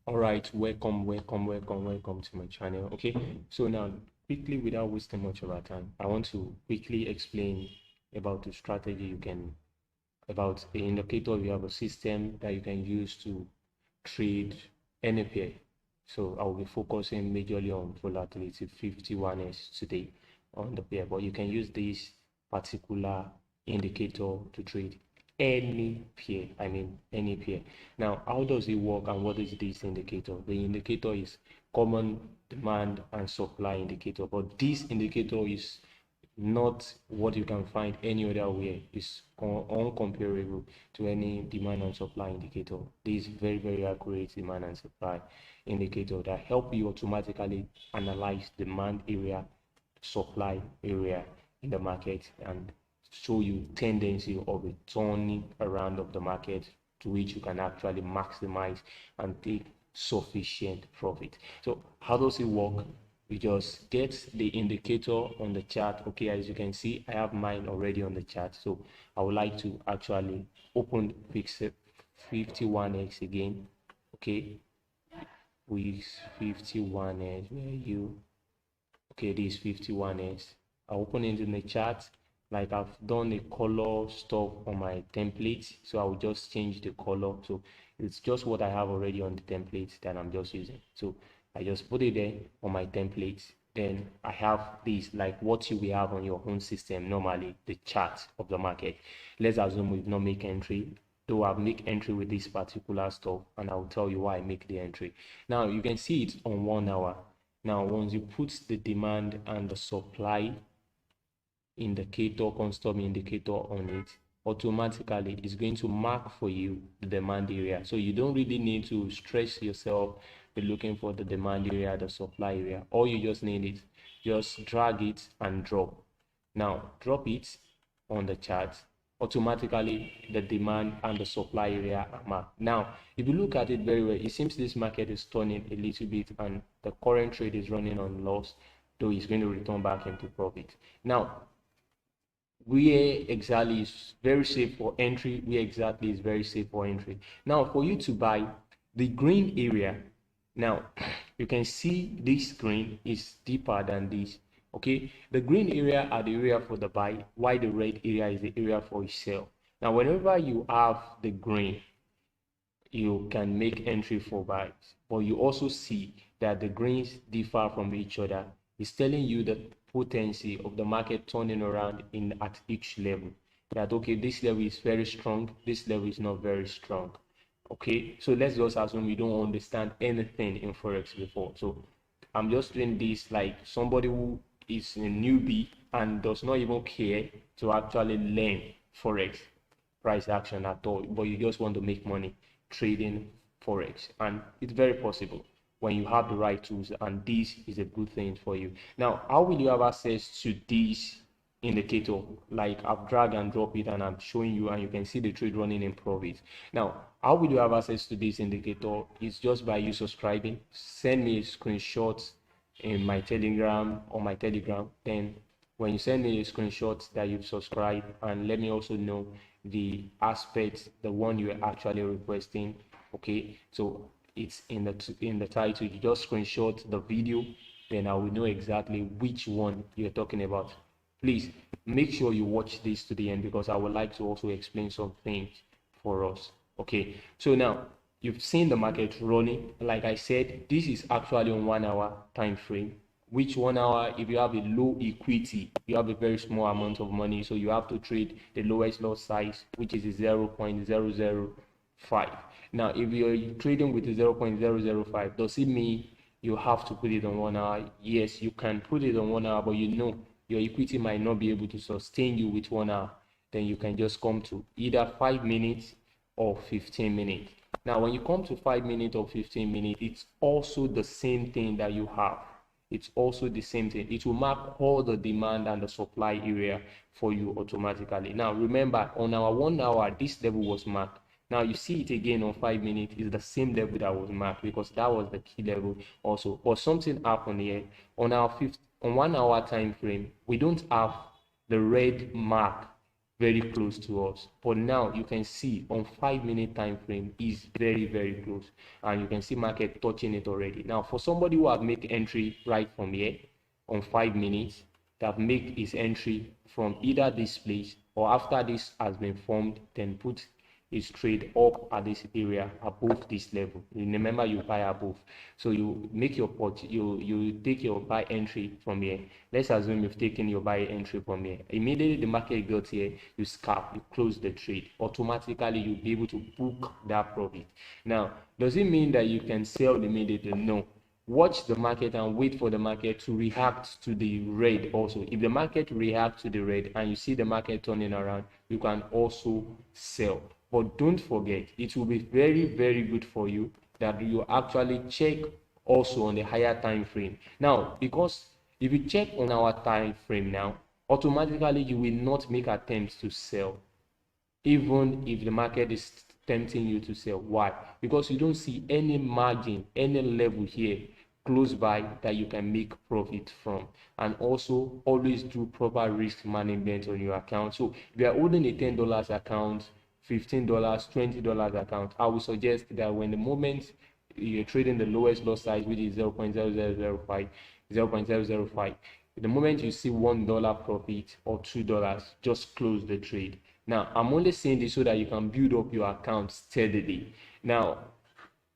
All right, welcome to my channel. Okay, so now quickly, without wasting much of our time, I want to quickly explain about the strategy you can, about the indicator. You have a system that you can use to trade any pair. So I will be focusing majorly on volatility 51s today on the pair, but you can use this particular indicator to trade any pair. I mean any pair. Now, how does it work and what is this indicator? The indicator is common demand and supply indicator, but this indicator is not what you can find any other way. It's uncomparable to any demand and supply indicator. This is very accurate demand and supply indicator that help you automatically analyze demand area, supply area in the market, and show you tendency of a turning around of the market, to which you can actually maximize and take sufficient profit. So how does it work? We just get the indicator on the chart. Okay, as you can see, I have mine already on the chart, so I would like to actually open pixel 51x again. Okay, with 51x, where you, okay, this 51x, I open it in the chart. Like I've done a color stuff on my template, so I will just change the color. So it's just what I have already on the template that I'm just using. So I just put it there on my template. Then I have this, like what you will have on your own system normally, the chart of the market. Let's assume we've not make entry, though I've make entry with this particular stuff, and I'll tell you why I make the entry. Now you can see it on 1 hour. Now once you put the demand and the supply indicator, custom indicator on it, automatically it's going to mark for you the demand area. So you don't really need to stress yourself with looking for the demand area, the supply area. All you just need is just drag it and drop. Now drop it on the chart, automatically the demand and the supply area are marked. Now if you look at it very well, it seems this market is turning a little bit and the current trade is running on loss, though it's going to return back into profit. Now where exactly is very safe for entry, where exactly is very safe for entry. Now for you to buy the green area, now you can see this green is deeper than this. Okay, the green area are the area for the buy, while the red area is the area for sell. Now whenever you have the green, you can make entry for buys, but you also see that the greens differ from each other. It's telling you the potency of the market turning around in at each level, that okay, this level is very strong, this level is not very strong. Okay, so let's just assume we don't understand anything in forex before. So I'm just doing this like somebody who is a newbie and does not even care to actually learn forex price action at all, but you just want to make money trading forex, and it's very possible when you have the right tools, and this is a good thing for you. Now how will you have access to this indicator? Like I've drag and drop it and I'm showing you, and you can see the trade running in profit. Now how will you have access to this indicator? It's just by you subscribing. Send me a screenshot in my telegram, on my telegram. Then when you send me a screenshot that you've subscribed, and let me also know the aspect, the one you're actually requesting. Okay, so it's in the title. You just screenshot the video, then I will know exactly which one you're talking about. Please make sure you watch this to the end, because I would like to also explain some things for us. Okay, so now you've seen the market running. Like I said, this is actually on 1 hour time frame, which 1 hour, if you have a low equity, you have a very small amount of money, so you have to trade the lowest lot size, which is 0.005. Now if you're trading with 0.005, does it mean you have to put it on 1 hour? Yes, you can put it on 1 hour, but you know your equity might not be able to sustain you with 1 hour. Then you can just come to either 5 minutes or 15 minutes. Now when you come to 5 minutes or 15 minutes, it's also the same thing that you have. It's also the same thing. It will mark all the demand and the supply area for you automatically. Now remember, on our 1 hour, this level was marked. Now you see it again on 5 minutes, is the same level that was marked, because that was the key level also. But something happened here. On 1 hour time frame, we don't have the red mark very close to us. But now you can see on 5 minute time frame is very, very close, and you can see market touching it already. Now for somebody who have made entry right from here on 5 minutes, that make his entry from either this place or after this has been formed, then put his trade up at this area above this level. Remember, you buy above, so you make your port, you take your buy entry from here. Let's assume you've taken your buy entry from here. Immediately the market got here, you scalp, you close the trade. Automatically you'll be able to book that profit. Now, does it mean that you can sell immediately? No. Watch the market and wait for the market to react to the red also. If the market reacts to the red and you see the market turning around, you can also sell. But don't forget, it will be very, very good for you that you actually check also on the higher time frame. Now, because if you check on our time frame now, automatically you will not make attempts to sell, even if the market is tempting you to sell. Why? Because you don't see any margin, any level here close by that you can make profit from. And also always do proper risk management on your account. So if you are holding a $10 account, $15, $20 account, I would suggest that when the moment you're trading the lowest loss size, which is 0.0005, the moment you see $1 profit or $2, just close the trade. Now, I'm only saying this so that you can build up your account steadily. Now,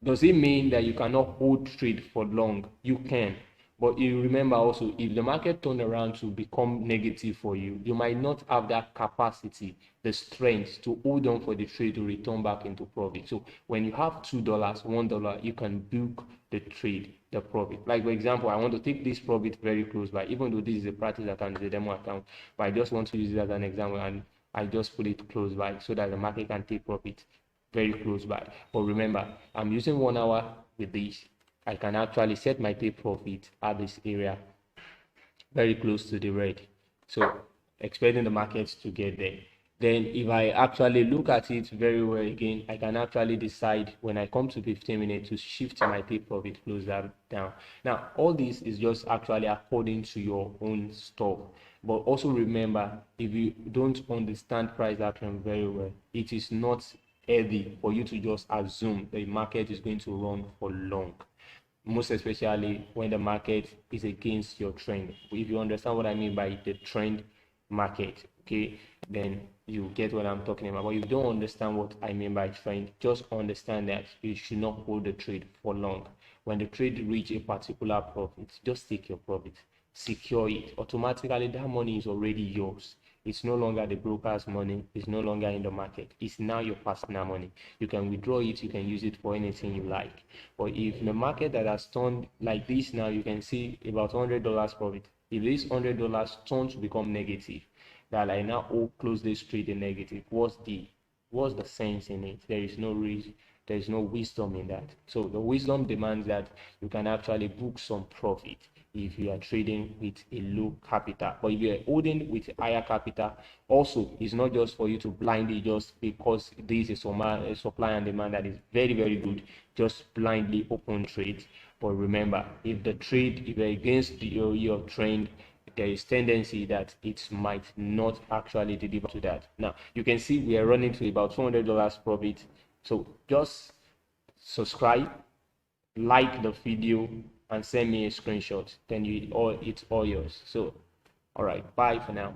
does it mean that you cannot hold trade for long? You can. But you remember also, if the market turn around to become negative for you, you might not have that capacity, the strength to hold on for the trade to return back into profit. So when you have $2, $1, you can book the trade, the profit. Like for example, I want to take this profit very close by, even though this is a practice account, it's a demo account, but I just want to use it as an example, and I just put it close by so that the market can take profit very close by. But remember, I'm using 1 hour with this. I can actually set my take profit at this area very close to the red. So expecting the markets to get there. Then if I actually look at it very well again, I can actually decide when I come to 15 minutes to shift my take profit closer down. Now, all this is just actually according to your own stuff. But also remember, if you don't understand price action very well, it is not healthy for you to just assume the market is going to run for long, most especially when the market is against your trend. If you understand what I mean by the trend market, okay, then you get what I'm talking about. But if you don't understand what I mean by trend, just understand that you should not hold the trade for long. When the trade reach a particular profit, just take your profit, secure it. Automatically that money is already yours. It's no longer the broker's money. It's no longer in the market. It's now your personal money. You can withdraw it. You can use it for anything you like. But if the market that has turned like this now, you can see about $100 profit. If this $100 turns to become negative, that I now close this trade in negative, what's the sense in it? There is no reason. There is no wisdom in that. So the wisdom demands that you can actually book some profit if you are trading with a low capital. But if you are holding with higher capital, also it's not just for you to blindly, just because there is a supply and demand that is very, very good, just blindly open trades. But remember, if the trade, if you're against your trend, there is tendency that it might not actually deliver to that. Now you can see we are running to about $200 profit. So just subscribe, like the video, and send me a screenshot. Then it's all yours. So all right, bye for now.